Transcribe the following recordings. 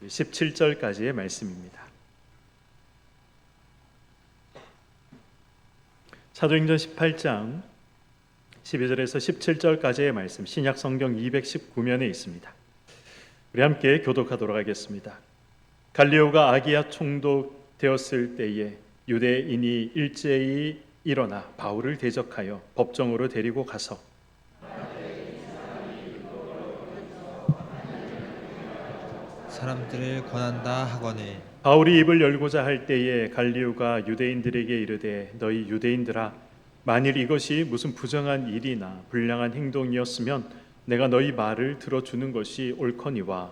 17절까지의 말씀입니다. 사도행전 18장 12절에서 17절까지의 말씀, 신약 성경 219면에 있습니다. 우리 함께 교독하도록 하겠습니다. 갈리오가 아기야 총독되었을 때에 유대인이 일제히 일어나 바울을 대적하여 법정으로 데리고 가서 사람들을 권한다 하거늘 바울이 입을 열고자 할 때에 갈리오가 유대인들에게 이르되 너희 유대인들아, 만일 이것이 무슨 부정한 일이나 불량한 행동이었으면 내가 너희 말을 들어주는 것이 옳거니와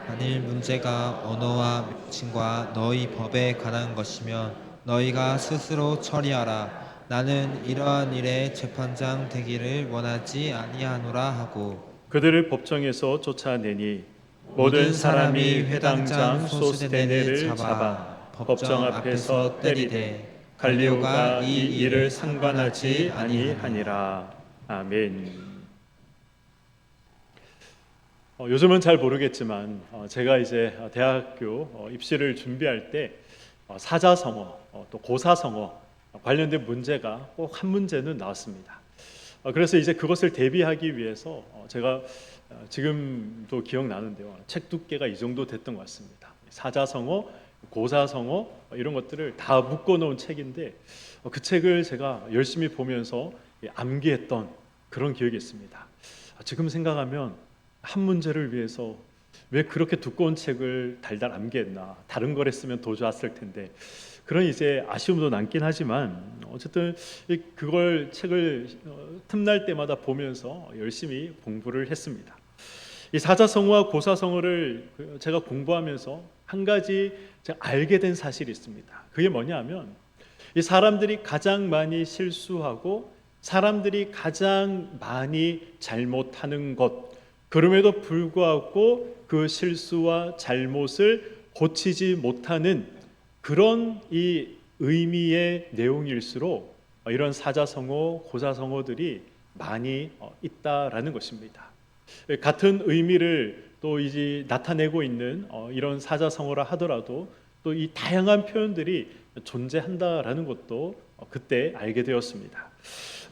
만일 문제가 언어와 명칭과 너희 법에 관한 것이면 너희가 스스로 처리하라. 나는 이러한 일에 재판장 되기를 원하지 아니하노라 하고 그들을 법정에서 쫓아내니 모든 사람이 회당장 소스데네를 잡아 법정 앞에서 때리되 갈리오가 이 일을 상관하지 아니하니라. 아멘. 요즘은 잘 모르겠지만 제가 이제 대학교 입시를 준비할 때 사자성어 또 고사성어 관련된 문제가 꼭 한 문제는 나왔습니다. 그래서 이제 그것을 대비하기 위해서 제가 지금도 기억나는데요, 책 두께가 이 정도 됐던 것 같습니다. 사자성어, 고사성어 이런 것들을 다 묶어놓은 책인데 그 책을 제가 열심히 보면서 암기했던 그런 기억이 있습니다. 지금 생각하면 한 문제를 위해서 왜 그렇게 두꺼운 책을 달달 암기했나, 다른 걸 했으면 더 좋았을 텐데, 그런 이제 아쉬움도 남긴 하지만 어쨌든 그걸 책을 틈날 때마다 보면서 열심히 공부를 했습니다. 이 사자성어와 고사성어를 제가 공부하면서 한 가지 제가 알게 된 사실이 있습니다. 그게 뭐냐면 이 사람들이 가장 많이 실수하고 사람들이 가장 많이 잘못하는 것, 그럼에도 불구하고 그 실수와 잘못을 고치지 못하는 그런 이 의미의 내용일수록 이런 사자성어, 고사성어들이 많이 있다라는 것입니다. 같은 의미를 또 이제 나타내고 있는 이런 사자성어라 하더라도 또 이 다양한 표현들이 존재한다라는 것도 그때 알게 되었습니다.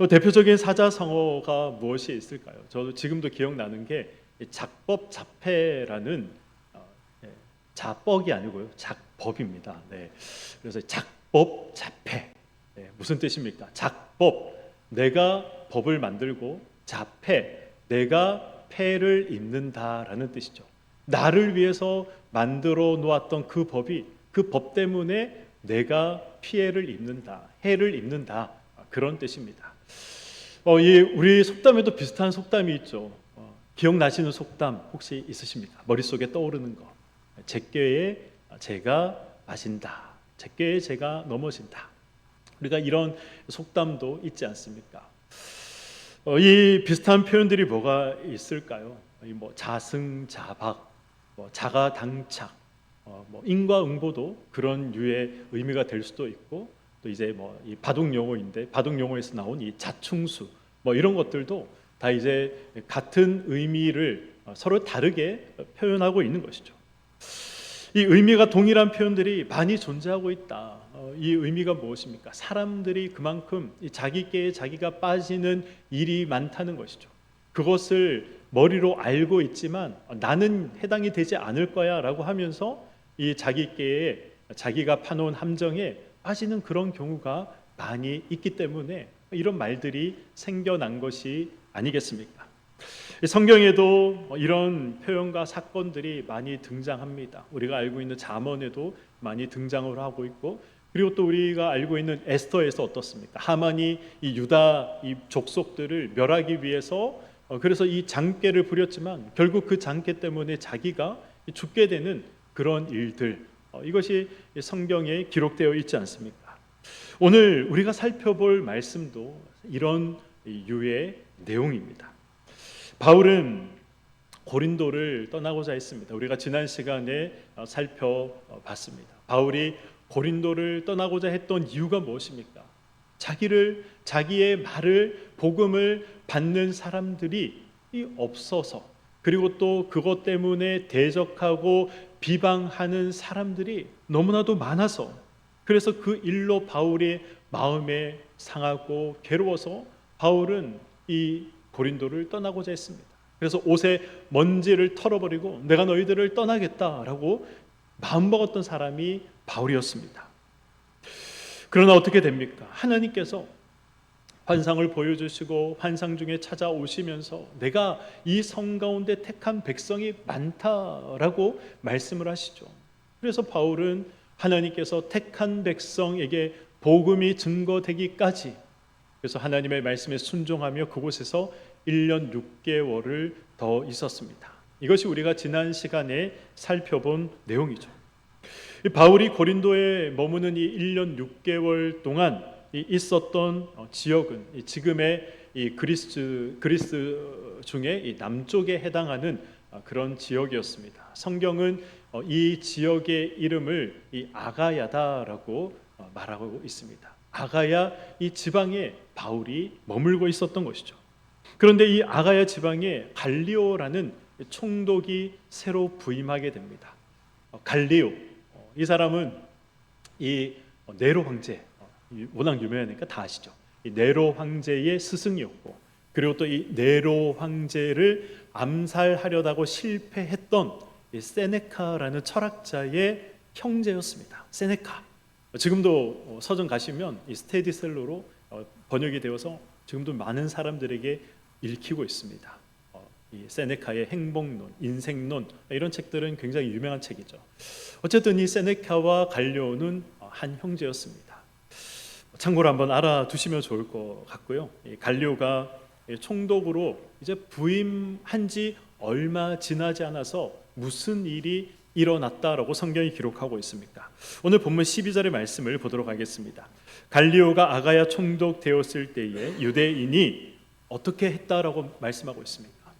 대표적인 사자성어가 무엇이 있을까요? 저도 지금도 기억나는 게 작법 자폐라는 자뻑이 아니고요, 작법입니다. 네. 그래서 작법 자폐, 무슨 뜻입니까? 작법, 내가 법을 만들고, 자폐, 내가 폐를 입는다라는 뜻이죠. 나를 위해서 만들어 놓았던 그 법이, 그 법 때문에 내가 피해를 입는다, 해를 입는다, 그런 뜻입니다. 우리 속담에도 비슷한 속담이 있죠. 기억나시는 속담 혹시 있으십니까? 머릿속에 떠오르는 거. 제꾀에 제가 마신다, 제꾀에 제가 넘어진다. 우리가 이런 속담도 있지 않습니까? 이 비슷한 표현들이 뭐가 있을까요? 뭐 자승자박, 자가당착, 뭐 인과응보도 그런 유의 의미가 될 수도 있고, 또 이제 뭐 이 바둑 용어인데 바둑 용어에서 나온 이 자충수, 뭐 이런 것들도 다 이제 같은 의미를 서로 다르게 표현하고 있는 것이죠. 이 의미가 동일한 표현들이 많이 존재하고 있다. 이 의미가 무엇입니까? 사람들이 그만큼 자기께 자기가 빠지는 일이 많다는 것이죠. 그것을 머리로 알고 있지만 나는 해당이 되지 않을 거야 라고 하면서 이 자기께 자기가 파놓은 함정에 빠지는 그런 경우가 많이 있기 때문에 이런 말들이 생겨난 것이 아니겠습니까? 성경에도 이런 표현과 사건들이 많이 등장합니다. 우리가 알고 있는 잠언에도 많이 등장을 하고 있고, 그리고 또 우리가 알고 있는 에스더에서 어떻습니까? 하만이 이 유다 이 족속들을 멸하기 위해서 그래서 이 장궤를 부렸지만 결국 그 장궤 때문에 자기가 죽게 되는 그런 일들, 이것이 성경에 기록되어 있지 않습니까? 오늘 우리가 살펴볼 말씀도 이런 유의 내용입니다. 바울은 고린도를 떠나고자 했습니다. 우리가 지난 시간에 살펴봤습니다. 바울이 고린도를 떠나고자 했던 이유가 무엇입니까? 자기의 말을, 복음을 받는 사람들이 없어서, 그리고 또 그것 때문에 대적하고 비방하는 사람들이 너무나도 많아서, 그래서 그 일로 바울의 마음에 상하고 괴로워서 바울은 이 고린도를 떠나고자 했습니다. 그래서 옷에 먼지를 털어버리고 내가 너희들을 떠나겠다라고 마음먹었던 사람이 바울이었습니다. 그러나 어떻게 됩니까? 하나님께서 환상을 보여주시고 환상 중에 찾아오시면서 내가 이 성 가운데 택한 백성이 많다라고 말씀을 하시죠. 그래서 바울은 하나님께서 택한 백성에게 복음이 증거되기까지, 그래서 하나님의 말씀에 순종하며 그곳에서 1년 6개월을 더 있었습니다. 이것이 우리가 지난 시간에 살펴본 내용이죠. 바울이 고린도에 머무는 이 1년 6개월 동안 있었던 지역은 지금의 이 그리스 중에 이 남쪽에 해당하는 그런 지역이었습니다. 성경은 이 지역의 이름을 이 아가야다라고 말하고 있습니다. 아가야 이 지방에 바울이 머물고 있었던 것이죠. 그런데 이 아가야 지방에 갈리오라는 총독이 새로 부임하게 됩니다. 갈리오, 이 사람은 이 네로 황제, 워낙 유명하니까 다 아시죠. 이 네로 황제의 스승이었고, 그리고 또 이 네로 황제를 암살하려다고 실패했던 이 세네카라는 철학자의 형제였습니다. 세네카. 지금도 서점 가시면 이 스테디셀러로 번역이 되어서 지금도 많은 사람들에게 읽히고 있습니다. 이 세네카의 행복론, 인생론, 이런 책들은 굉장히 유명한 책이죠. 어쨌든 이 세네카와 갈리오는 한 형제였습니다. 참고로 한번 알아두시면 좋을 것 같고요. 이 갈리오가 총독으로 이제 부임한 지 얼마 지나지 않아서 무슨 일이 일어났다라고 성경이 기록하고 있습니다. 오늘 본문 12절의 말씀을 보도록 하겠습니다. 갈리오가 아가야 총독 되었을 때에 유대인이 어떻게 했다라고 말씀하고 있습니까?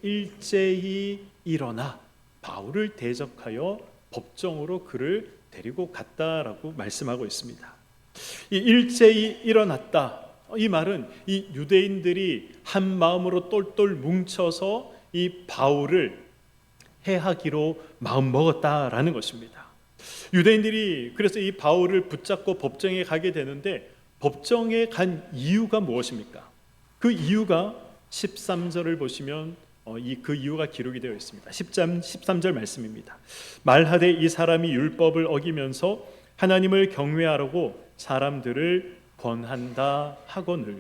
일제히 일어나 바울을 대적하여 법정으로 그를 데리고 갔다라고 말씀하고 있습니다. 이 일제히 일어났다, 이 말은 이 유대인들이 한 마음으로 똘똘 뭉쳐서 이 바울을 해하기로 마음먹었다라는 것입니다. 유대인들이 그래서 이 바울을 붙잡고 법정에 가게 되는데, 법정에 간 이유가 무엇입니까? 그 이유가 13절을 보시면 그 이유가 기록이 되어 있습니다. 13절 말씀입니다. 말하되 이 사람이 율법을 어기면서 하나님을 경외하라고 사람들을 권한다 하거늘.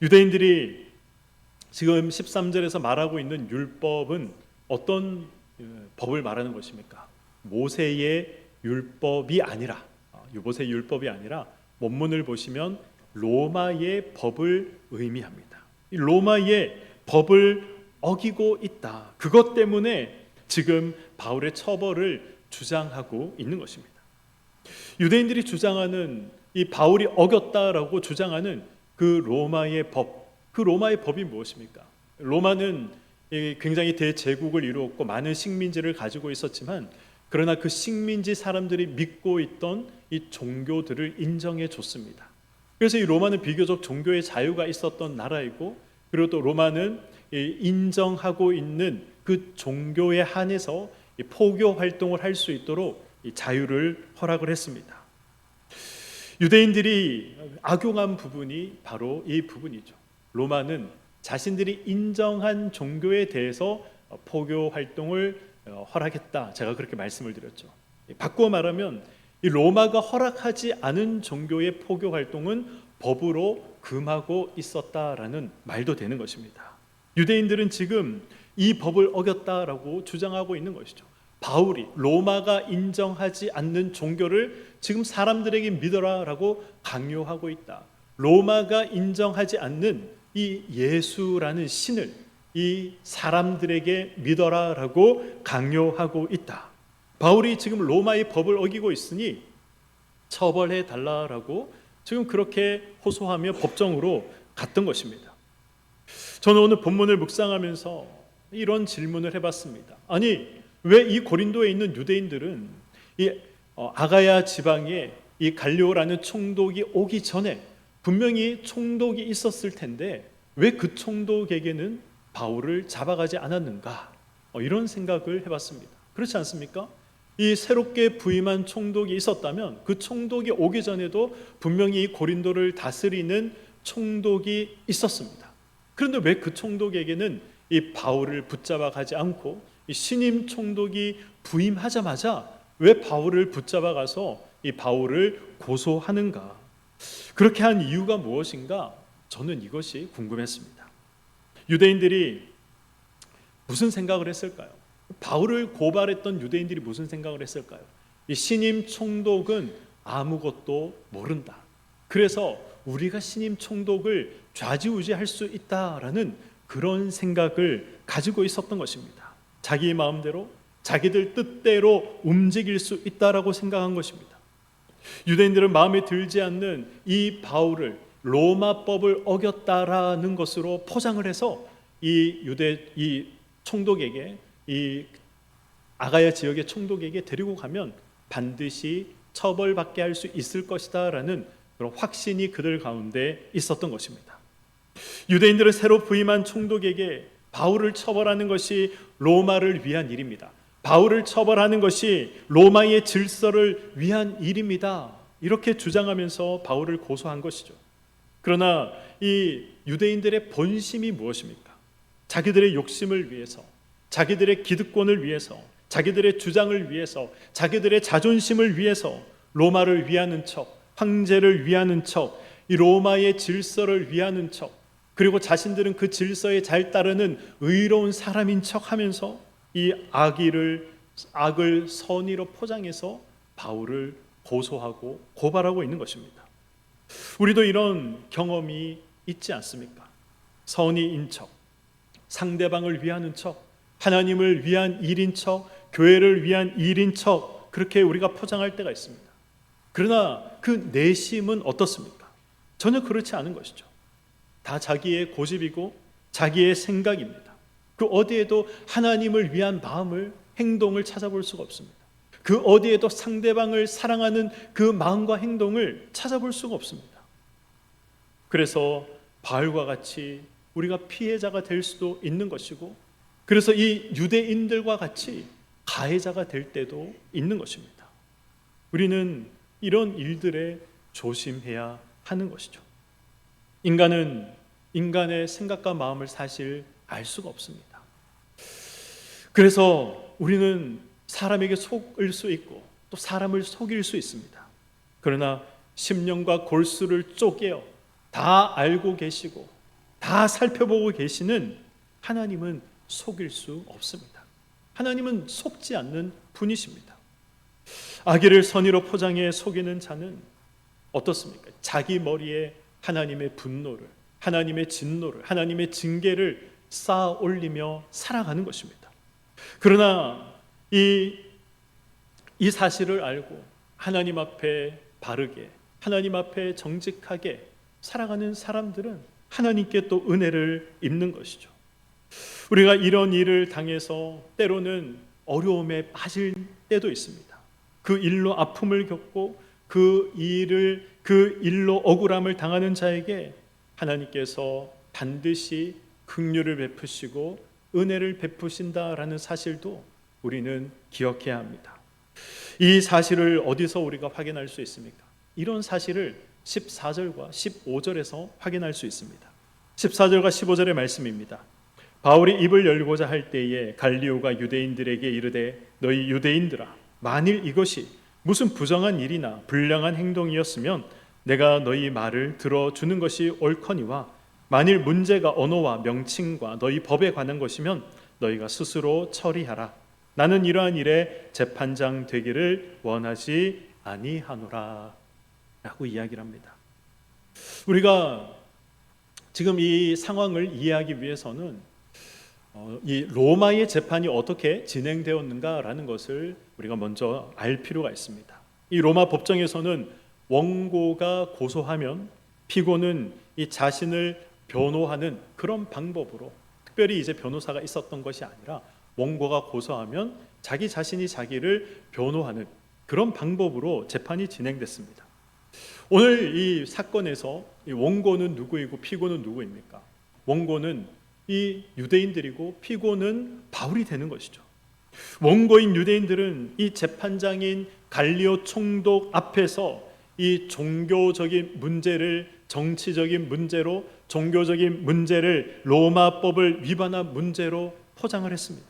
유대인들이 지금 13절에서 말하고 있는 율법은 어떤 법을 말하는 것입니까? 모세의 율법이 아니라, 모세의 율법이 아니라 원문을 보시면 로마의 법을 의미합니다. 이 로마의 법을 어기고 있다. 그것 때문에 지금 바울의 처벌을 주장하고 있는 것입니다. 유대인들이 주장하는 이 바울이 어겼다라고 주장하는 그 로마의 법, 그 로마의 법이 무엇입니까? 로마는 굉장히 대제국을 이루었고 많은 식민지를 가지고 있었지만, 그러나 그 식민지 사람들이 믿고 있던 이 종교들을 인정해 줬습니다. 그래서 이 로마는 비교적 종교의 자유가 있었던 나라이고, 그리고 또 로마는 인정하고 있는 그 종교에 한해서 포교 활동을 할 수 있도록 자유를 허락을 했습니다. 유대인들이 악용한 부분이 바로 이 부분이죠. 로마는 자신들이 인정한 종교에 대해서 포교 활동을 허락했다. 제가 그렇게 말씀을 드렸죠. 바꾸어 말하면 이 로마가 허락하지 않은 종교의 포교 활동은 법으로 금하고 있었다라는 말도 되는 것입니다. 유대인들은 지금 이 법을 어겼다라고 주장하고 있는 것이죠. 바울이 로마가 인정하지 않는 종교를 지금 사람들에게 믿어라라고 강요하고 있다. 로마가 인정하지 않는 이 예수라는 신을 이 사람들에게 믿어라라고 강요하고 있다. 바울이 지금 로마의 법을 어기고 있으니 처벌해 달라라고 지금 그렇게 호소하며 법정으로 갔던 것입니다. 저는 오늘 본문을 묵상하면서 이런 질문을 해봤습니다. 아니, 왜 이 고린도에 있는 유대인들은 이 아가야 지방에 이 갈리오라는 총독이 오기 전에 분명히 총독이 있었을 텐데 왜 그 총독에게는 바울을 잡아가지 않았는가? 이런 생각을 해봤습니다. 그렇지 않습니까? 이 새롭게 부임한 총독이 있었다면 그 총독이 오기 전에도 분명히 이 고린도를 다스리는 총독이 있었습니다. 그런데 왜 그 총독에게는 이 바울을 붙잡아 가지 않고 이 신임 총독이 부임하자마자 왜 바울을 붙잡아 가서 이 바울을 고소하는가? 그렇게 한 이유가 무엇인가? 저는 이것이 궁금했습니다. 유대인들이 무슨 생각을 했을까요? 바울을 고발했던 유대인들이 무슨 생각을 했을까요? 이 신임 총독은 아무것도 모른다. 그래서 우리가 신임 총독을 좌지우지할 수 있다라는 그런 생각을 가지고 있었던 것입니다. 자기 마음대로 자기들 뜻대로 움직일 수 있다라고 생각한 것입니다. 유대인들은 마음에 들지 않는 이 바울을 로마법을 어겼다라는 것으로 포장을 해서 이 총독에게, 이 아가야 지역의 총독에게 데리고 가면 반드시 처벌받게 할 수 있을 것이다라는 그런 확신이 그들 가운데 있었던 것입니다. 유대인들은 새로 부임한 총독에게 바울을 처벌하는 것이 로마를 위한 일입니다. 바울을 처벌하는 것이 로마의 질서를 위한 일입니다. 이렇게 주장하면서 바울을 고소한 것이죠. 그러나 이 유대인들의 본심이 무엇입니까? 자기들의 욕심을 위해서, 자기들의 기득권을 위해서, 자기들의 주장을 위해서, 자기들의 자존심을 위해서 로마를 위하는 척, 황제를 위하는 척, 이 로마의 질서를 위하는 척, 그리고 자신들은 그 질서에 잘 따르는 의로운 사람인 척 하면서 이 악을 선의로 포장해서 바울을 고소하고 고발하고 있는 것입니다. 우리도 이런 경험이 있지 않습니까? 선의인 척, 상대방을 위하는 척, 하나님을 위한 일인 척, 교회를 위한 일인 척, 그렇게 우리가 포장할 때가 있습니다. 그러나 그 내심은 어떻습니까? 전혀 그렇지 않은 것이죠. 다 자기의 고집이고 자기의 생각입니다. 그 어디에도 하나님을 위한 마음을, 행동을 찾아볼 수가 없습니다. 그 어디에도 상대방을 사랑하는 그 마음과 행동을 찾아볼 수가 없습니다. 그래서 바울과 같이 우리가 피해자가 될 수도 있는 것이고, 그래서 이 유대인들과 같이 가해자가 될 때도 있는 것입니다. 우리는 이런 일들에 조심해야 하는 것이죠. 인간은 인간의 생각과 마음을 사실 알 수가 없습니다. 그래서 우리는 사람에게 속을 수 있고 또 사람을 속일 수 있습니다. 그러나 심령과 골수를 쪼개어 다 알고 계시고 다 살펴보고 계시는 하나님은 속일 수 없습니다. 하나님은 속지 않는 분이십니다. 악의를 선의로 포장해 속이는 자는 어떻습니까? 자기 머리에 하나님의 분노를, 하나님의 진노를, 하나님의 징계를 쌓아 올리며 살아가는 것입니다. 그러나 이 사실을 알고 하나님 앞에 바르게, 하나님 앞에 정직하게 살아가는 사람들은 하나님께 또 은혜를 입는 것이죠. 우리가 이런 일을 당해서 때로는 어려움에 빠질 때도 있습니다. 그 일로 아픔을 겪고 그 일로 억울함을 당하는 자에게 하나님께서 반드시 긍휼을 베푸시고 은혜를 베푸신다라는 사실도 우리는 기억해야 합니다. 이 사실을 어디서 우리가 확인할 수 있습니까? 이런 사실을 14절과 15절에서 확인할 수 있습니다. 14절과 15절의 말씀입니다. 바울이 입을 열고자 할 때에 갈리오가 유대인들에게 이르되 너희 유대인들아, 만일 이것이 무슨 부정한 일이나 불량한 행동이었으면 내가 너희 말을 들어주는 것이 옳거니와, 만일 문제가 언어와 명칭과 너희 법에 관한 것이면 너희가 스스로 처리하라. 나는 이러한 일에 재판장 되기를 원하지 아니하노라 라고 이야기를 합니다. 우리가 지금 이 상황을 이해하기 위해서는 이 로마의 재판이 어떻게 진행되었는가라는 것을 우리가 먼저 알 필요가 있습니다. 이 로마 법정에서는 원고가 고소하면 피고는 이 자신을 변호하는 그런 방법으로, 특별히 이제 변호사가 있었던 것이 아니라 원고가 고소하면 자기 자신이 자기를 변호하는 그런 방법으로 재판이 진행됐습니다. 오늘 이 사건에서 이 원고는 누구이고 피고는 누구입니까? 원고는 이 유대인들이고 피고는 바울이 되는 것이죠. 원고인 유대인들은 이 재판장인 갈리오 총독 앞에서 이 종교적인 문제를 정치적인 문제로, 종교적인 문제를 로마법을 위반한 문제로 포장을 했습니다.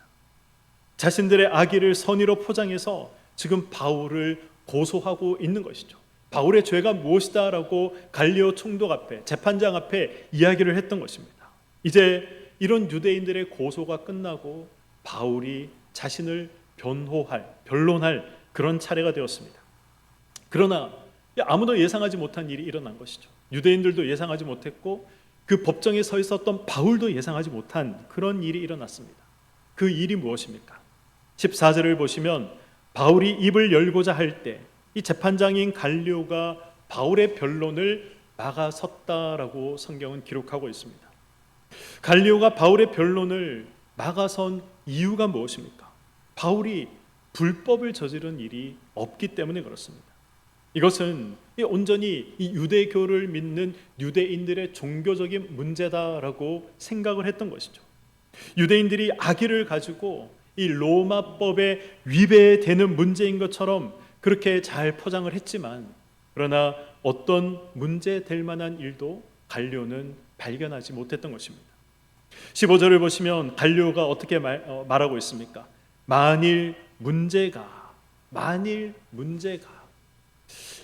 자신들의 악의를 선의로 포장해서 지금 바울을 고소하고 있는 것이죠. 바울의 죄가 무엇이다라고 갈리오 총독 앞에, 재판장 앞에 이야기를 했던 것입니다. 이제 이런 유대인들의 고소가 끝나고 바울이 자신을 변론할 그런 차례가 되었습니다. 그러나 아무도 예상하지 못한 일이 일어난 것이죠. 유대인들도 예상하지 못했고 그 법정에 서 있었던 바울도 예상하지 못한 그런 일이 일어났습니다. 그 일이 무엇입니까? 14절을 보시면 바울이 입을 열고자 할 때 이 재판장인 갈리오가 바울의 변론을 막아섰다라고 성경은 기록하고 있습니다. 갈리오가 바울의 변론을 막아선 이유가 무엇입니까? 바울이 불법을 저지른 일이 없기 때문에 그렇습니다. 이것은 온전히 이 유대교를 믿는 유대인들의 종교적인 문제다라고 생각을 했던 것이죠. 유대인들이 악의를 가지고 이 로마법에 위배되는 문제인 것처럼 그렇게 잘 포장을 했지만, 그러나 어떤 문제 될 만한 일도 갈리오는 발견하지 못했던 것입니다. 15절을 보시면 갈리오가 어떻게 말하고 있습니까? 만일 문제가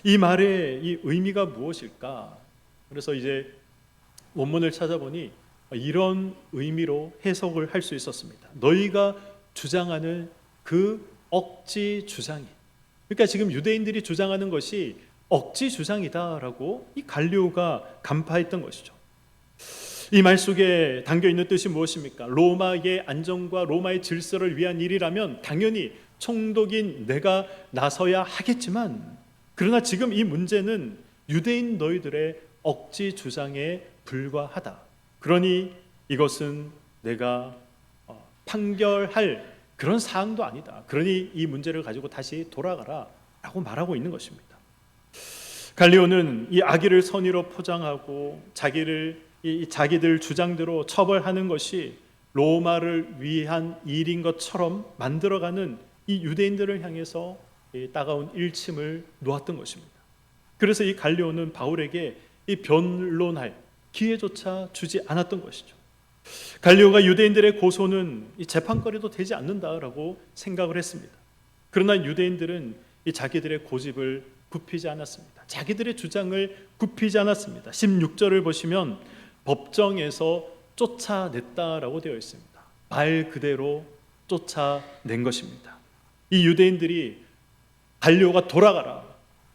이 말의 이 의미가 무엇일까? 그래서 이제 원문을 찾아보니 이런 의미로 해석을 할 수 있었습니다. 너희가 주장하는 그 억지 주장이, 그러니까 지금 유대인들이 주장하는 것이 억지 주장이다라고 이 갈리오가 간파했던 것이죠. 이 말 속에 담겨 있는 뜻이 무엇입니까? 로마의 안정과 로마의 질서를 위한 일이라면 당연히 총독인 내가 나서야 하겠지만, 그러나 지금 이 문제는 유대인 너희들의 억지 주장에 불과하다. 그러니 이것은 내가 판결할 그런 사항도 아니다. 그러니 이 문제를 가지고 다시 돌아가라 라고 말하고 있는 것입니다. 갈리오는 이 악의를 선의로 포장하고 자기들 주장대로 처벌하는 것이 로마를 위한 일인 것처럼 만들어가는 이 유대인들을 향해서 따가운 일침을 놓았던 것입니다. 그래서 이 갈리오는 바울에게 이 변론할 기회조차 주지 않았던 것이죠. 갈리오가 유대인들의 고소는 이 재판거리도 되지 않는다라고 생각을 했습니다. 그러나 유대인들은 이 자기들의 고집을 굽히지 않았습니다. 자기들의 주장을 굽히지 않았습니다. 16절을 보시면 법정에서 쫓아냈다라고 되어 있습니다. 말 그대로 쫓아낸 것입니다. 이 유대인들이 갈리오가 돌아가라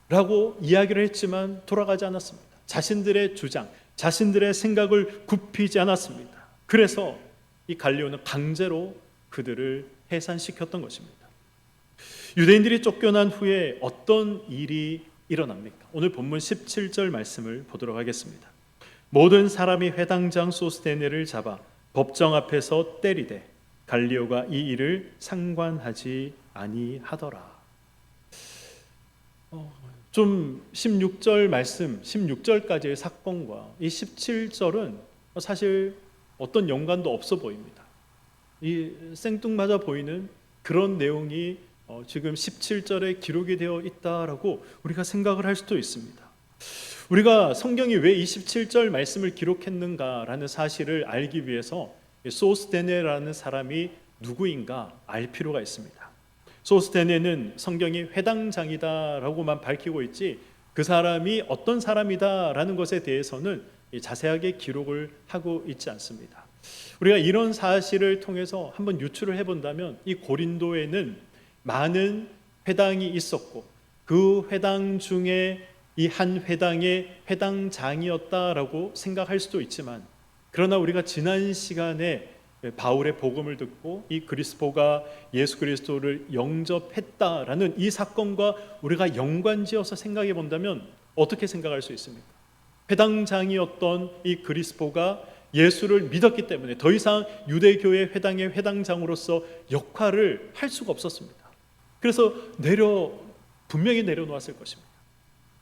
라고 이야기를 했지만 돌아가지 않았습니다. 자신들의 주장, 자신들의 생각을 굽히지 않았습니다. 그래서 이 갈리오는 강제로 그들을 해산시켰던 것입니다. 유대인들이 쫓겨난 후에 어떤 일이 일어납니까? 오늘 본문 17절 말씀을 보도록 하겠습니다. 모든 사람이 회당장 소스테네를 잡아 법정 앞에서 때리되 갈리오가 이 일을 상관하지 아니하더라. 좀 16절 말씀, 16절까지의 사건과 이 17절은 사실 어떤 연관도 없어 보입니다. 이 생뚱맞아 보이는 그런 내용이 지금 17절에 기록이 되어 있다라고 우리가 생각을 할 수도 있습니다. 우리가 성경이 왜 27절 말씀을 기록했는가라는 사실을 알기 위해서 소스테네라는 사람이 누구인가 알 필요가 있습니다. 소스테네는 성경이 회당장이다라고만 밝히고 있지 그 사람이 어떤 사람이다라는 것에 대해서는 자세하게 기록을 하고 있지 않습니다. 우리가 이런 사실을 통해서 한번 유추를 해본다면 이 고린도에는 많은 회당이 있었고 그 회당 중에 이 한 회당의 회당장이었다라고 생각할 수도 있지만, 그러나 우리가 지난 시간에 바울의 복음을 듣고 이 그리스도가 예수 그리스도를 영접했다라는 이 사건과 우리가 연관지어서 생각해 본다면 어떻게 생각할 수 있습니까? 회당장이었던 이 그리스도가 예수를 믿었기 때문에 더 이상 유대교회 회당의 회당장으로서 역할을 할 수가 없었습니다. 그래서 분명히 내려놓았을 것입니다.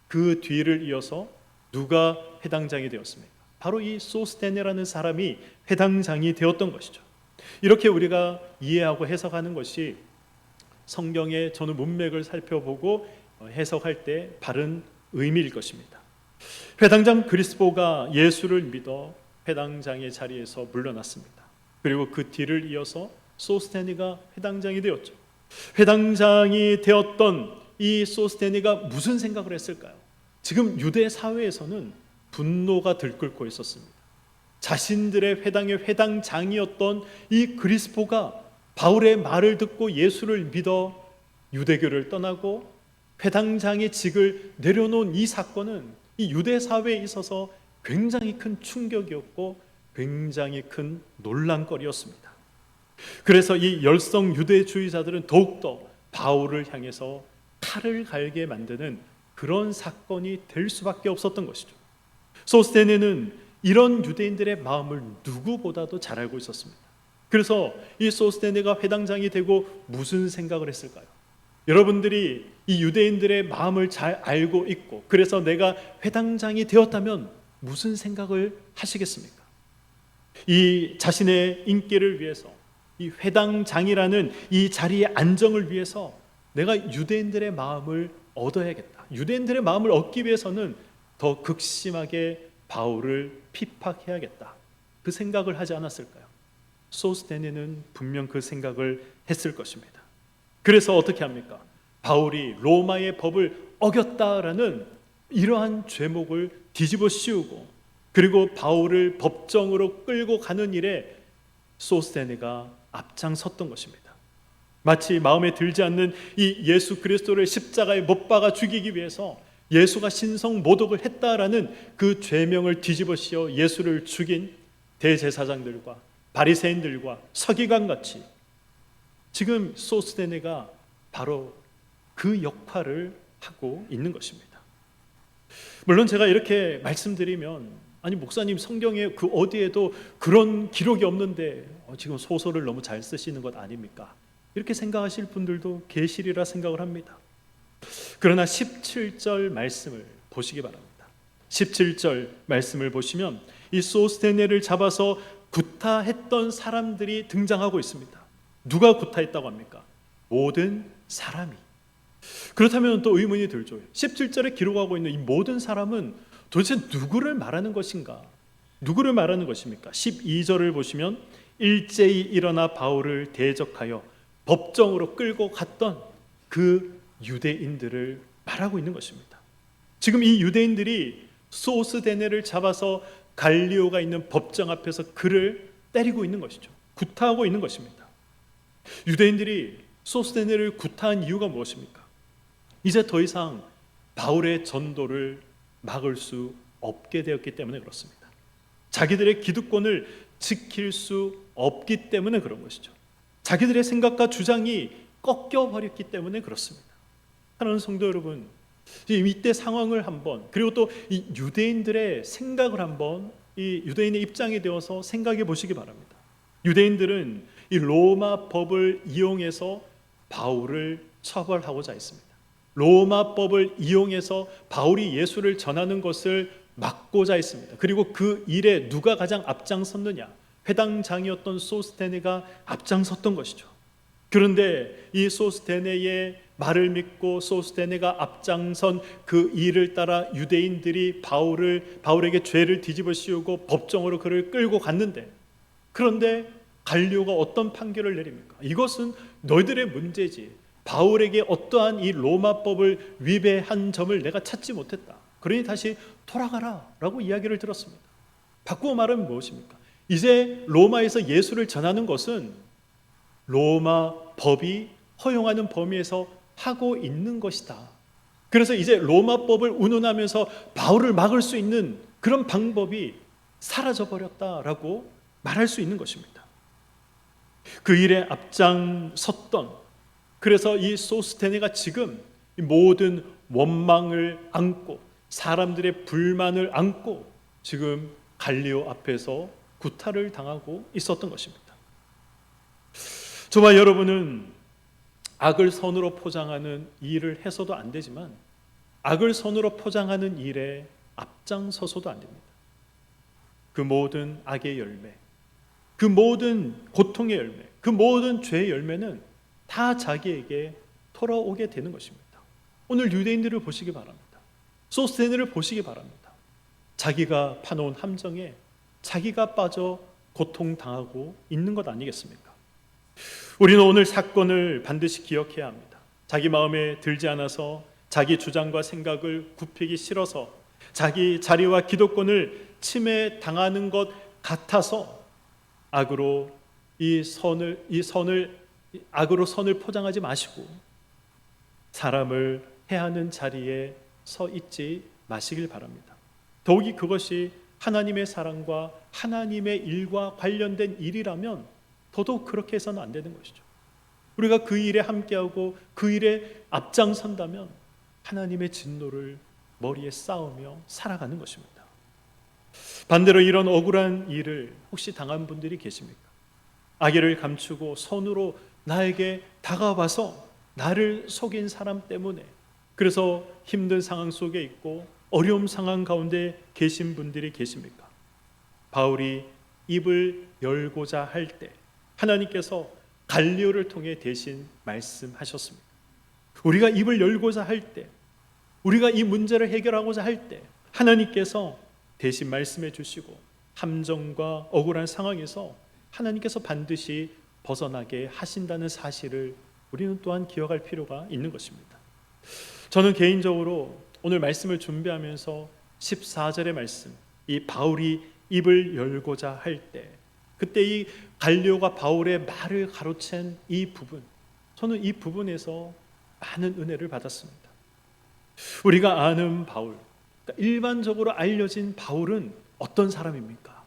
그 뒤를 이어서 누가 회당장이 되었습니까? 바로 이 소스테네라는 사람이 회당장이 되었던 것이죠. 이렇게 우리가 이해하고 해석하는 것이 성경의 저는 문맥을 살펴보고 해석할 때 바른 의미일 것입니다. 회당장 그리스보가 예수를 믿어 회당장의 자리에서 물러났습니다. 그리고 그 뒤를 이어서 소스테네가 회당장이 되었죠. 회당장이 되었던 이 소스테네가 무슨 생각을 했을까요? 지금 유대 사회에서는 분노가 들끓고 있었습니다. 자신들의 회당의 회당장이었던 이 그리스보가 바울의 말을 듣고 예수를 믿어 유대교를 떠나고 회당장의 직을 내려놓은 이 사건은 이 유대 사회에 있어서 굉장히 큰 충격이었고 굉장히 큰 논란거리였습니다. 그래서 이 열성 유대주의자들은 더욱더 바울을 향해서 칼을 갈게 만드는 그런 사건이 될 수밖에 없었던 것이죠. 소스테네는 이런 유대인들의 마음을 누구보다도 잘 알고 있었습니다. 그래서 이 소스테네가 회당장이 되고 무슨 생각을 했을까요? 여러분들이 이 유대인들의 마음을 잘 알고 있고 그래서 내가 회당장이 되었다면 무슨 생각을 하시겠습니까? 이 자신의 인기를 위해서 이 회당장이라는 이 자리의 안정을 위해서 내가 유대인들의 마음을 얻어야겠다. 유대인들의 마음을 얻기 위해서는 더 극심하게 바울을 핍박해야겠다. 그 생각을 하지 않았을까요? 소스테네는 분명 그 생각을 했을 것입니다. 그래서 어떻게 합니까? 바울이 로마의 법을 어겼다라는 이러한 죄목을 뒤집어 씌우고 그리고 바울을 법정으로 끌고 가는 일에 소스테네가 앞장섰던 것입니다. 마치 마음에 들지 않는 이 예수 그리스도를 십자가에 못 박아 죽이기 위해서 예수가 신성 모독을 했다라는 그 죄명을 뒤집어 씌워 예수를 죽인 대제사장들과 바리새인들과 서기관같이 지금 소스테네가 바로 그 역할을 하고 있는 것입니다. 물론 제가 이렇게 말씀드리면 아니 목사님 성경에 그 어디에도 그런 기록이 없는데 지금 소설을 너무 잘 쓰시는 것 아닙니까? 이렇게 생각하실 분들도 계시리라 생각을 합니다. 그러나 17절 말씀을 보시기 바랍니다. 17절 말씀을 보시면 이 소스테네를 잡아서 구타했던 사람들이 등장하고 있습니다. 누가 구타했다고 합니까? 모든 사람이. 그렇다면 또 의문이 들죠. 17절에 기록하고 있는 이 모든 사람은 도대체 누구를 말하는 것인가? 누구를 말하는 것입니까? 12절을 보시면 일제히 일어나 바울을 대적하여 법정으로 끌고 갔던 그 유대인들을 말하고 있는 것입니다. 지금 이 유대인들이 소스테네를 잡아서 갈리오가 있는 법정 앞에서 그를 때리고 있는 것이죠. 구타하고 있는 것입니다. 유대인들이 소스테네를 구타한 이유가 무엇입니까? 이제 더 이상 바울의 전도를 막을 수 없게 되었기 때문에 그렇습니다. 자기들의 기득권을 지킬 수 없기 때문에 그런 것이죠. 자기들의 생각과 주장이 꺾여버렸기 때문에 그렇습니다. 사랑하는 성도 여러분, 이때 상황을 한번 그리고 또 이 유대인들의 생각을 한번 이 유대인의 입장이 되어서 생각해 보시기 바랍니다. 유대인들은 이 로마 법을 이용해서 바울을 처벌하고자 했습니다. 로마 법을 이용해서 바울이 예수를 전하는 것을 막고자 했습니다. 그리고 그 일에 누가 가장 앞장섰느냐? 회당장이었던 소스테네가 앞장섰던 것이죠. 그런데 이 소스테네의 말을 믿고 소스테네가 앞장선 그 일을 따라 유대인들이 바울에게 죄를 뒤집어 씌우고 법정으로 그를 끌고 갔는데, 그런데 갈리오가 어떤 판결을 내립니까? 이것은 너희들의 문제지, 바울에게 어떠한 이 로마법을 위배한 점을 내가 찾지 못했다, 그러니 다시 돌아가라 라고 이야기를 들었습니다. 바꾸어 말하면 무엇입니까? 이제 로마에서 예수를 전하는 것은 로마 법이 허용하는 범위에서 하고 있는 것이다. 그래서 이제 로마법을 운운하면서 바울을 막을 수 있는 그런 방법이 사라져버렸다라고 말할 수 있는 것입니다. 그 일에 앞장섰던, 그래서 이 소스테네가 지금 모든 원망을 안고 사람들의 불만을 안고 지금 갈리오 앞에서 구타를 당하고 있었던 것입니다. 저와 여러분은 악을 선으로 포장하는 일을 해서도 안 되지만 악을 선으로 포장하는 일에 앞장서서도 안 됩니다. 그 모든 악의 열매, 그 모든 고통의 열매, 그 모든 죄의 열매는 다 자기에게 돌아오게 되는 것입니다. 오늘 유대인들을 보시기 바랍니다. 소스테네를 보시기 바랍니다. 자기가 파놓은 함정에 자기가 빠져 고통당하고 있는 것 아니겠습니까? 우리는 오늘 사건을 반드시 기억해야 합니다. 자기 마음에 들지 않아서 자기 주장과 생각을 굽히기 싫어서 자기 자리와 기득권을 침해당하는 것 같아서 악으로 선을 포장하지 마시고 사람을 해하는 자리에 서 있지 마시길 바랍니다. 더욱이 그것이 하나님의 사랑과 하나님의 일과 관련된 일이라면 더더욱 그렇게 해서는 안 되는 것이죠. 우리가 그 일에 함께하고 그 일에 앞장선다면 하나님의 진노를 머리에 쌓으며 살아가는 것입니다. 반대로 이런 억울한 일을 혹시 당한 분들이 계십니까? 악의를 감추고 선으로 나에게 다가와서 나를 속인 사람 때문에 그래서 힘든 상황 속에 있고 어려움 상황 가운데 계신 분들이 계십니까? 바울이 입을 열고자 할 때 하나님께서 갈리오를 통해 대신 말씀하셨습니다. 우리가 입을 열고자 할 때, 우리가 이 문제를 해결하고자 할 때 하나님께서 대신 말씀해 주시고 함정과 억울한 상황에서 하나님께서 반드시 벗어나게 하신다는 사실을 우리는 또한 기억할 필요가 있는 것입니다. 저는 개인적으로 오늘 말씀을 준비하면서 14절의 말씀, 이 바울이 입을 열고자 할 때 그때 이 갈리오가 바울의 말을 가로챈 이 부분, 저는 이 부분에서 많은 은혜를 받았습니다. 우리가 아는 바울, 그러니까 일반적으로 알려진 바울은 어떤 사람입니까?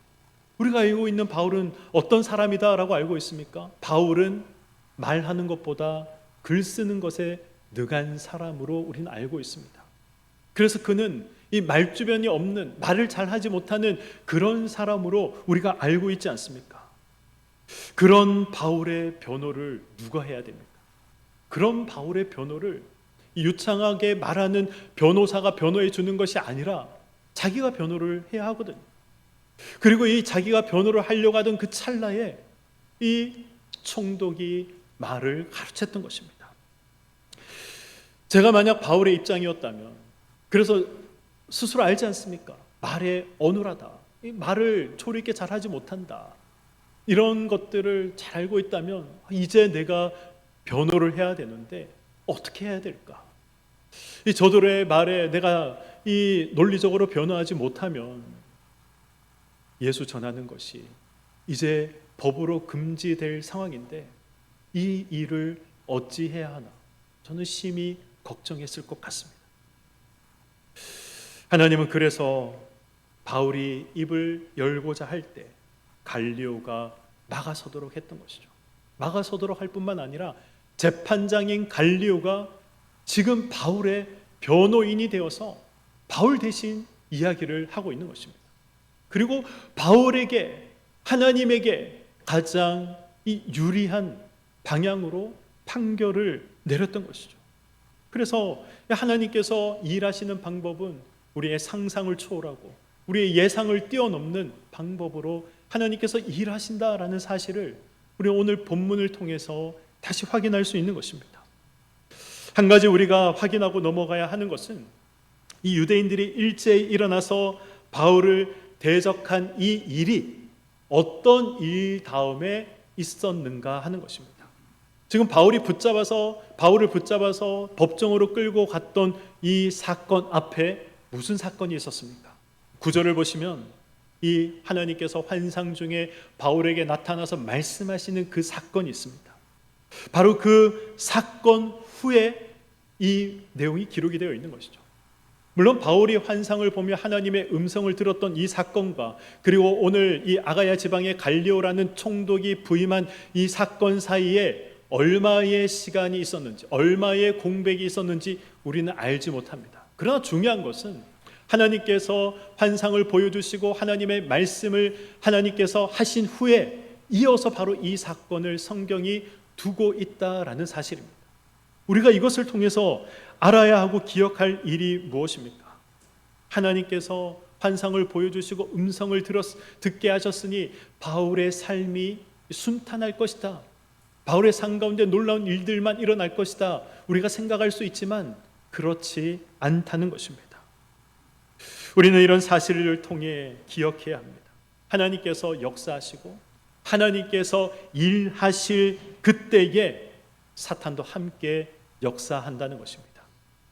우리가 알고 있는 바울은 어떤 사람이다라고 알고 있습니까? 바울은 말하는 것보다 글 쓰는 것에 능한 사람으로 우리는 알고 있습니다. 그래서 그는 이 말주변이 없는, 말을 잘하지 못하는 그런 사람으로 우리가 알고 있지 않습니까? 그런 바울의 변호를 누가 해야 됩니까? 그런 바울의 변호를 유창하게 말하는 변호사가 변호해 주는 것이 아니라 자기가 변호를 해야 하거든요. 그리고 이 자기가 변호를 하려고 하던 그 찰나에 이 총독이 말을 가르쳤던 것입니다. 제가 만약 바울의 입장이었다면, 그래서 스스로 알지 않습니까? 말에 어눌하다, 이 말을 조리 있게 잘하지 못한다, 이런 것들을 잘 알고 있다면 이제 내가 변호를 해야 되는데 어떻게 해야 될까? 이 저들의 말에 내가 이 논리적으로 변호하지 못하면 예수 전하는 것이 이제 법으로 금지될 상황인데 이 일을 어찌 해야 하나? 저는 심히 걱정했을 것 같습니다. 하나님은 그래서 바울이 입을 열고자 할 때 갈리오가 막아서도록 했던 것이죠. 막아서도록 할 뿐만 아니라 재판장인 갈리오가 지금 바울의 변호인이 되어서 바울 대신 이야기를 하고 있는 것입니다. 그리고 바울에게, 하나님에게 가장 이 유리한 방향으로 판결을 내렸던 것이죠. 그래서 하나님께서 일하시는 방법은 우리의 상상을 초월하고 우리의 예상을 뛰어넘는 방법으로 하나님께서 일하신다라는 사실을 우리 오늘 본문을 통해서 다시 확인할 수 있는 것입니다. 한 가지 우리가 확인하고 넘어가야 하는 것은 이 유대인들이 일제히 일어나서 바울을 대적한 이 일이 어떤 일 다음에 있었는가 하는 것입니다. 지금 바울을 붙잡아서 법정으로 끌고 갔던 이 사건 앞에 무슨 사건이 있었습니까? 9절을 보시면 이 하나님께서 환상 중에 바울에게 나타나서 말씀하시는 그 사건이 있습니다. 바로 그 사건 후에 이 내용이 기록이 되어 있는 것이죠. 물론 바울이 환상을 보며 하나님의 음성을 들었던 이 사건과 그리고 오늘 이 아가야 지방의 갈리오라는 총독이 부임한 이 사건 사이에 얼마의 시간이 있었는지, 얼마의 공백이 있었는지 우리는 알지 못합니다. 그러나 중요한 것은 하나님께서 환상을 보여주시고 하나님의 말씀을 하나님께서 하신 후에 이어서 바로 이 사건을 성경이 두고 있다라는 사실입니다. 우리가 이것을 통해서 알아야 하고 기억할 일이 무엇입니까? 하나님께서 환상을 보여주시고 음성을 듣게 하셨으니 바울의 삶이 순탄할 것이다. 바울의 삶 가운데 놀라운 일들만 일어날 것이다. 우리가 생각할 수 있지만 그렇지 않다는 것입니다. 우리는 이런 사실을 통해 기억해야 합니다. 하나님께서 역사하시고 하나님께서 일하실 그때에 사탄도 함께 역사한다는 것입니다.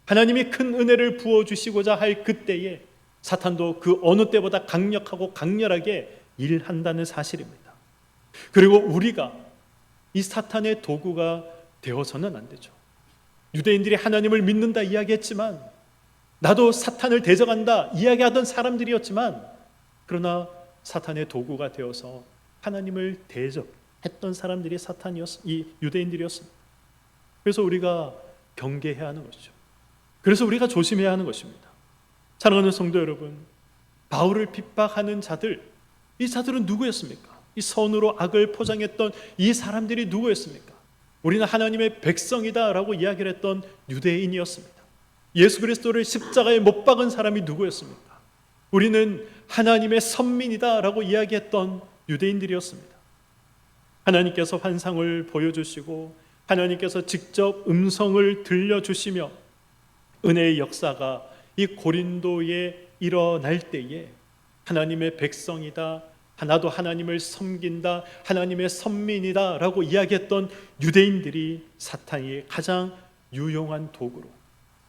하나님이 큰 은혜를 부어주시고자 할 그때에 사탄도 그 어느 때보다 강력하고 강렬하게 일한다는 사실입니다. 그리고 우리가 이 사탄의 도구가 되어서는 안 되죠. 유대인들이 하나님을 믿는다 이야기했지만, 나도 사탄을 대적한다 이야기하던 사람들이었지만, 그러나 사탄의 도구가 되어서 하나님을 대적했던 사람들이 이 유대인들이었습니다. 그래서 우리가 경계해야 하는 것이죠. 그래서 우리가 조심해야 하는 것입니다. 사랑하는 성도 여러분, 바울을 핍박하는 자들, 이 자들은 누구였습니까? 이 선으로 악을 포장했던 이 사람들이 누구였습니까? 우리는 하나님의 백성이다 라고 이야기를 했던 유대인이었습니다. 예수 그리스도를 십자가에 못 박은 사람이 누구였습니까? 우리는 하나님의 선민이다 라고 이야기했던 유대인들이었습니다. 하나님께서 환상을 보여주시고 하나님께서 직접 음성을 들려주시며 은혜의 역사가 이 고린도에 일어날 때에 하나님의 백성이다, 나도 하나님을 섬긴다, 하나님의 선민이다 라고 이야기했던 유대인들이 사탄의 가장 유용한 도구로,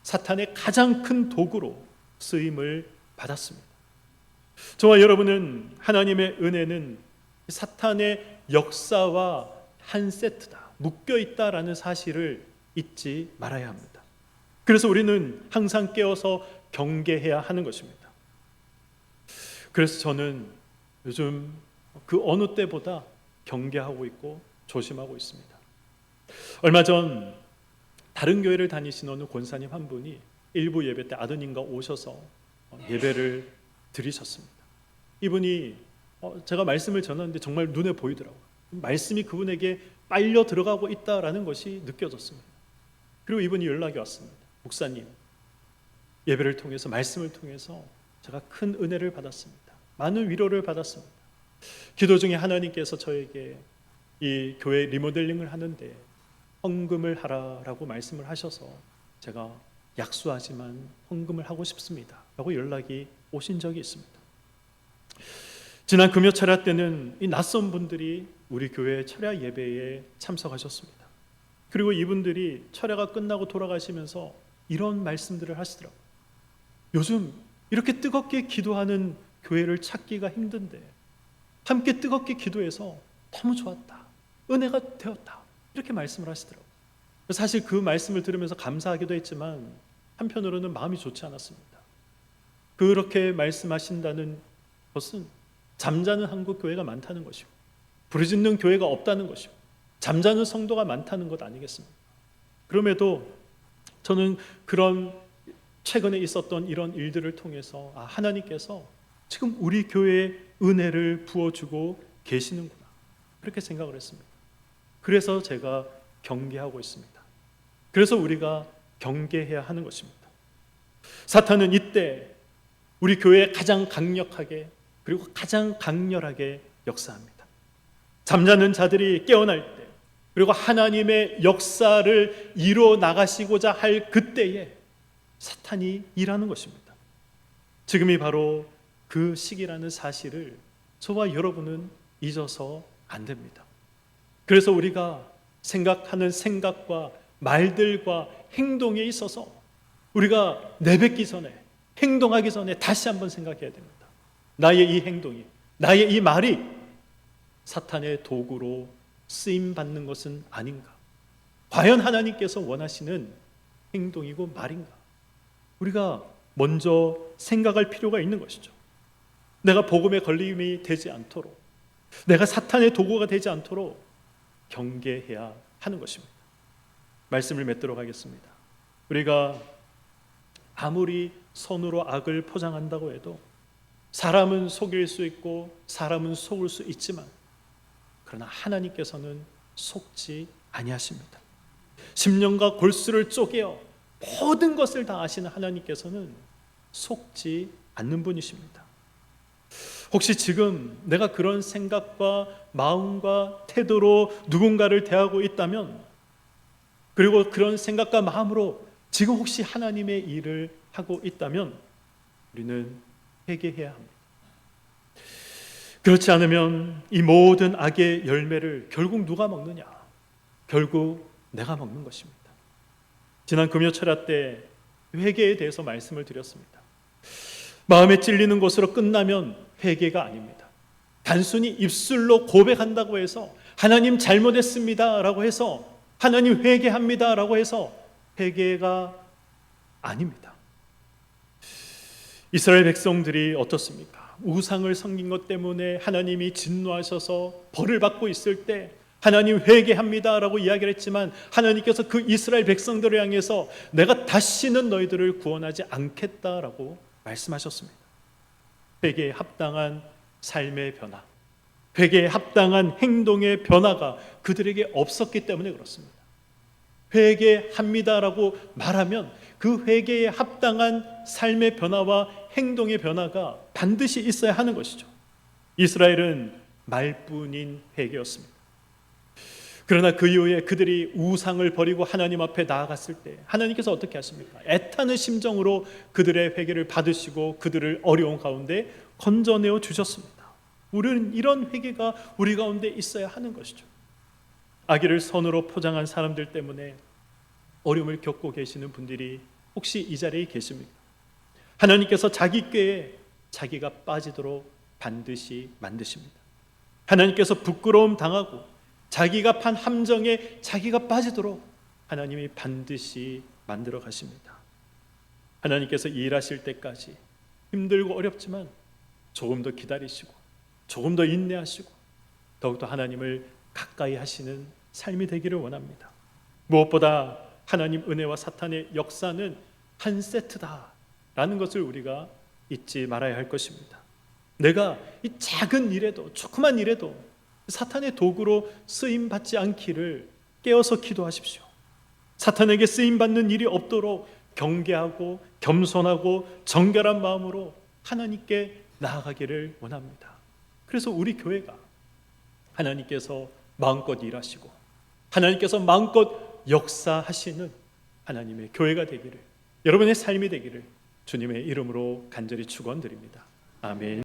사탄의 가장 큰 도구로 쓰임을 받았습니다. 저와 여러분은 하나님의 은혜는 사탄의 역사와 한 세트다, 묶여있다라는 사실을 잊지 말아야 합니다. 그래서 우리는 항상 깨어서 경계해야 하는 것입니다. 그래서 저는 요즘 그 어느 때보다 경계하고 있고 조심하고 있습니다. 얼마 전 다른 교회를 다니시는 어느 권사님 한 분이 일부 예배 때 아드님과 오셔서 예배를 드리셨습니다. 이분이 제가 말씀을 전하는데 정말 눈에 보이더라고요. 말씀이 그분에게 빨려 들어가고 있다라는 것이 느껴졌습니다. 그리고 이분이 연락이 왔습니다. 목사님, 예배를 통해서, 말씀을 통해서 제가 큰 은혜를 받았습니다. 많은 위로를 받았습니다. 기도 중에 하나님께서 저에게 이 교회 리모델링을 하는데 헌금을 하라라고 말씀을 하셔서 제가 약수하지만 헌금을 하고 싶습니다 라고 연락이 오신 적이 있습니다. 지난 금요 철야 때는 이 낯선 분들이 우리 교회 철야 예배에 참석하셨습니다. 그리고 이분들이 철야가 끝나고 돌아가시면서 이런 말씀들을 하시더라고요. 요즘 이렇게 뜨겁게 기도하는 교회를 찾기가 힘든데 함께 뜨겁게 기도해서 너무 좋았다, 은혜가 되었다, 이렇게 말씀을 하시더라고요. 사실 그 말씀을 들으면서 감사하기도 했지만 한편으로는 마음이 좋지 않았습니다. 그렇게 말씀하신다는 것은 잠자는 한국 교회가 많다는 것이고 부르짖는 교회가 없다는 것이고 잠자는 성도가 많다는 것 아니겠습니까? 그럼에도 저는 그런 최근에 있었던 이런 일들을 통해서 하나님께서 지금 우리 교회에 은혜를 부어주고 계시는구나, 그렇게 생각을 했습니다. 그래서 제가 경계하고 있습니다. 그래서 우리가 경계해야 하는 것입니다. 사탄은 이때 우리 교회에 가장 강력하게 그리고 가장 강렬하게 역사합니다. 잠자는 자들이 깨어날 때, 그리고 하나님의 역사를 이루어 나가시고자 할 그때에 사탄이 일하는 것입니다. 지금이 바로 그 시기라는 사실을 저와 여러분은 잊어서 안 됩니다. 그래서 우리가 생각하는 생각과 말들과 행동에 있어서 우리가 내뱉기 전에, 행동하기 전에 다시 한번 생각해야 됩니다. 나의 이 행동이, 나의 이 말이 사탄의 도구로 쓰임받는 것은 아닌가? 과연 하나님께서 원하시는 행동이고 말인가? 우리가 먼저 생각할 필요가 있는 것이죠. 내가 복음의 걸림이 되지 않도록, 내가 사탄의 도구가 되지 않도록 경계해야 하는 것입니다. 말씀을 맺도록 하겠습니다. 우리가 아무리 선으로 악을 포장한다고 해도 사람은 속일 수 있고 사람은 속을 수 있지만, 그러나 하나님께서는 속지 아니하십니다. 심령과 골수를 쪼개어 모든 것을 다 아시는 하나님께서는 속지 않는 분이십니다. 혹시 지금 내가 그런 생각과 마음과 태도로 누군가를 대하고 있다면, 그리고 그런 생각과 마음으로 지금 혹시 하나님의 일을 하고 있다면 우리는 회개해야 합니다. 그렇지 않으면 이 모든 악의 열매를 결국 누가 먹느냐? 결국 내가 먹는 것입니다. 지난 금요철야 때 회개에 대해서 말씀을 드렸습니다. 마음에 찔리는 것으로 끝나면 회개가 아닙니다. 단순히 입술로 고백한다고 해서 하나님 잘못했습니다 라고 해서 하나님 회개합니다 라고 해서 회개가 아닙니다. 이스라엘 백성들이 어떻습니까? 우상을 섬긴 것 때문에 하나님이 진노하셔서 벌을 받고 있을 때 하나님 회개합니다 라고 이야기를 했지만 하나님께서 그 이스라엘 백성들을 향해서 내가 다시는 너희들을 구원하지 않겠다라고 말씀하셨습니다. 회개에 합당한 삶의 변화, 회개에 합당한 행동의 변화가 그들에게 없었기 때문에 그렇습니다. 회개합니다라고 말하면 그 회개에 합당한 삶의 변화와 행동의 변화가 반드시 있어야 하는 것이죠. 이스라엘은 말뿐인 회개였습니다. 그러나 그 이후에 그들이 우상을 버리고 하나님 앞에 나아갔을 때 하나님께서 어떻게 하십니까? 애타는 심정으로 그들의 회개를 받으시고 그들을 어려운 가운데 건져내어 주셨습니다. 우리는 이런 회개가 우리 가운데 있어야 하는 것이죠. 아기를 선으로 포장한 사람들 때문에 어려움을 겪고 계시는 분들이 혹시 이 자리에 계십니까? 하나님께서 자기 꾀에 자기가 빠지도록 반드시 만드십니다. 하나님께서 부끄러움 당하고 자기가 판 함정에 자기가 빠지도록 하나님이 반드시 만들어 가십니다. 하나님께서 일하실 때까지 힘들고 어렵지만 조금 더 기다리시고 조금 더 인내하시고 더욱더 하나님을 가까이 하시는 삶이 되기를 원합니다. 무엇보다 하나님 은혜와 사탄의 역사는 한 세트다라는 것을 우리가 잊지 말아야 할 것입니다. 내가 이 작은 일에도 조그만 일에도 사탄의 도구로 쓰임받지 않기를 깨어서 기도하십시오. 사탄에게 쓰임받는 일이 없도록 경계하고 겸손하고 정결한 마음으로 하나님께 나아가기를 원합니다. 그래서 우리 교회가 하나님께서 마음껏 일하시고 하나님께서 마음껏 역사하시는 하나님의 교회가 되기를, 여러분의 삶이 되기를 주님의 이름으로 간절히 축원드립니다. 아멘.